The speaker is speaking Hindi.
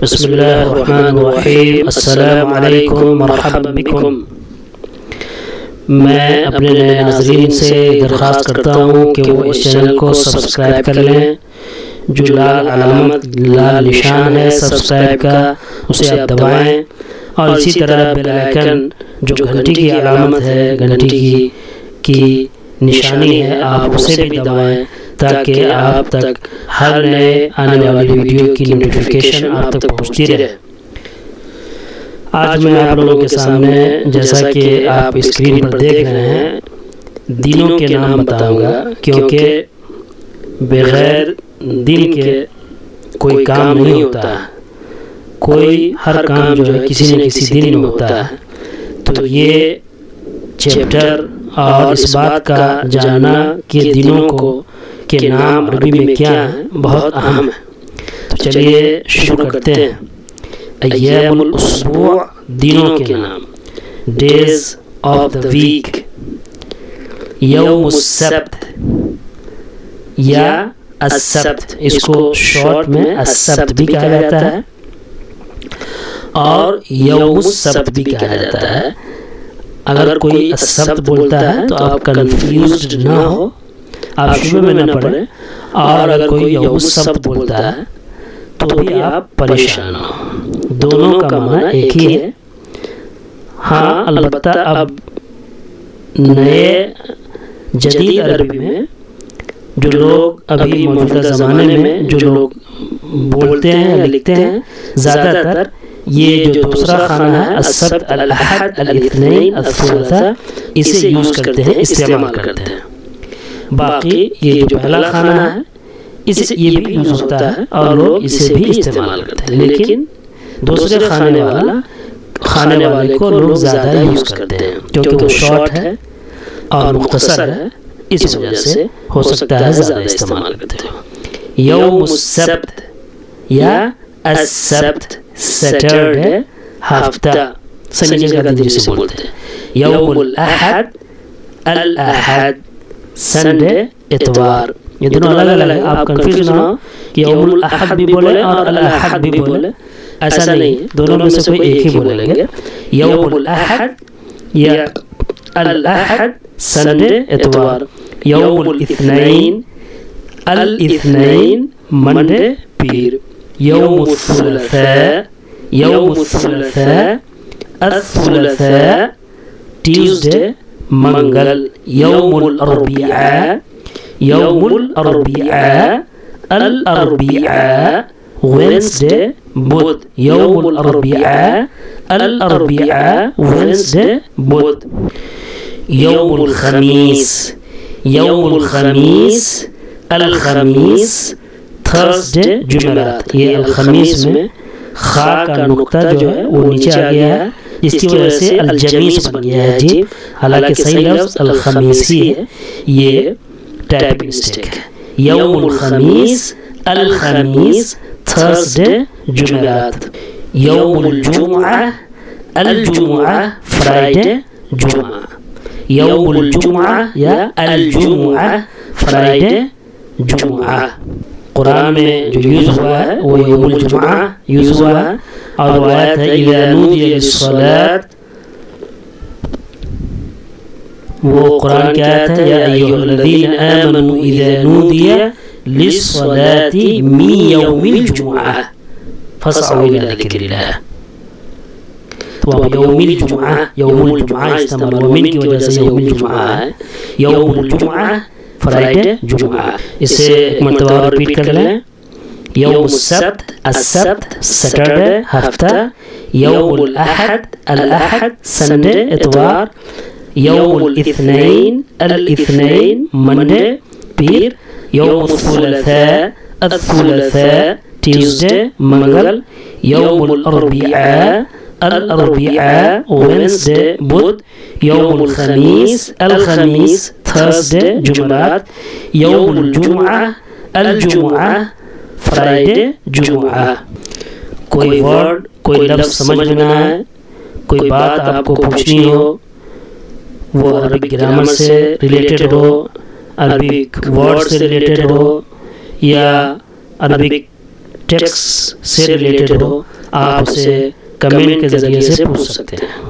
बिस्मिल्लाहिर्रहमानिर्रहीम। अस्सलामु अलैकुम मरहबा बिकुम। मैं अपने नए नाज़रीन से दरख्वास्त करता हूँ कि वो इस चैनल को सब्सक्राइब कर लें। जो लाल अलामत, लाल निशान है सब्सक्राइब का, उसे आप दबाएं और इसी तरह बेल आइकन जो घंटी की अलामत है, घंटी की निशानी है, आप उसे भी दबाएं ताकि आप तक हर नए आने वाली वीडियो की नोटिफिकेशन आप तक पहुंचती रहे। आज मैं आप लोगों के सामने, जैसा कि आप स्क्रीन पर देख रहे हैं, दिनों के नाम बताऊंगा, क्योंकि बगैर दिन के कोई काम नहीं होता। कोई हर काम जो है किसी न किसी दिन में होता है। तो ये चैप्टर और इस बात का जानना कि दिनों को के नाम अरबी में क्या है बहुत अहम है। तो चलिए शुरू करते हैं। अय्यामुल उसबू, दिनों के नाम, डेज ऑफ द वीक। यौमुस सब्त या अस्सब्त, इसको शॉर्ट में अस्सब्त भी कहा जाता है और यौमुस सब्त भी कहा जाता है। अगर कोई अस्सब्त बोलता है तो आप कंफ्यूज्ड ना हो, आप शुरू में ना पढ़े, और अगर कोई यौमुस सब्त बोलता है तो भी आप परेशान हो। दोनों का माना एक ही है। हाँ, अलबत्ता अब नए जदीद अरबी में जो लोग अभी मौजूदा ज़माने में जो लोग बोलते हैं या लिखते हैं, ज़्यादातर ये जो दूसरा खाना है अस्सब्त, अल अहद, अल इत्नैन, अल सुलसा, इसे यूज़ करते हैं, इस्तेमाल करते हैं। बाकी ये जो पहला खाना है इसे ये भी यूज़ होता है और लोग इसे भी इस्तेमाल करते हैं, लेकिन दूसरे खाने वाले को लोग ज़्यादा यूज़ करते हैं क्योंकि वो शॉर्ट है और मुख्तसर है। इस वजह से हो सकता है ज़्यादा इस्तेमाल करते हो। यौमुस सब्त या अस्सब्त, सैटरडे, हफ्ता, सही जगह तरीके से बोलते हैं। यौमुल अहद, अल अहद, संडे, इतवार। ये दोनों अलग अलग है, आप कंफ्यूज ना हो कि यौमुल अहद भी बोले और अल अहद भी बोले, ऐसा नहीं है। दोनों में से कोई एक ही बोलेंगे। यौमुल अहद या अल अहद, संडे, इतवार। यौमुल इत्नैन, अल इत्नैन, मंडे, पीर। यौमुस सुलसा, यौमुस सुलसा, अस-सुलसा, ट्यूसडे, मंगल। यौमुल अर्बिआ, यौमुल अर्बिआ, अल अर्बिआ, वेडनेसडे, बुध। यौमुल अर्बिआ, अल अर्बिआ, वेडनेसडे, बुध। यौमुल खमीस, यौमुल खमीस, अल खमीस, थर्सडे, जुमेरात। ये अल खमीस में खा का नुक्ता जो है वो नीचे आ गया है, इसकी वजह से अल जमीस बन गया है जी। हालांकि सही लफ्ज़ अल खमीस ही है, ये टाइपिंग मिस्टेक है। यौमुल खमीस, अल खमीस, थर्सडे, जुमेरात। यौमुल जुमुआ, अल जुमुआ, फ्राइडे, जुमा। यौमुल जुमुआ या अल जुमुआ, फ्राइडे, जुमा। कुरान में जो यूज़ हुआ है वो यौमुल जुमुआ यूज़ हुआ है और वो आयत है इज़ा नूदिया लिस्सलात। वो कुरान की आयत है या अय्युहल्लज़ीना आमनू इज़ा नूदिया लिस्सलाति मिन यौमिल जुमुआ फस्अऊ इला ज़िक्रिल्लाह। तो अब यौमिल जुमुआ इस्तेमाल, मिन की वजह से यौमिल जुमुआ है। यौमुल जुमुआ, फ्राइडे, जुमुआ। इसे एक मरतबा और रिपीट कर लें। यौमुस सब्त, अस्सब्त, सैटरडे, हफ्ता। यौमुल अहद, अल अहद, संडे, इतवार। यौमुल इत्नैन, अल इत्नैन, मंडे, पीर। यौमुस सुलसा, अल सुलसा, ट्यूसडे, मंगल। यौमुल अर्बिआ, अल अर्बिआ, वेडनेसडे, बुध। यौमुल खमीस, अल खमीस, थर्सडे, जुमेरात। यौमुल जुमुआ, अल जुमुआ, फ्राइडे, जुमुआ। कोई वर्ड, कोई लफ्ज़ समझ में ना आए, कोई बात आपको पूछनी हो, वो अरबिक ग्रामर से रिलेटेड हो, अरबिक वर्ड से रिलेटेड हो या अरबिक टेक्स्ट से रिलेटेड हो, आप उसे कमेंट के ज़रिए से पूछ सकते हैं।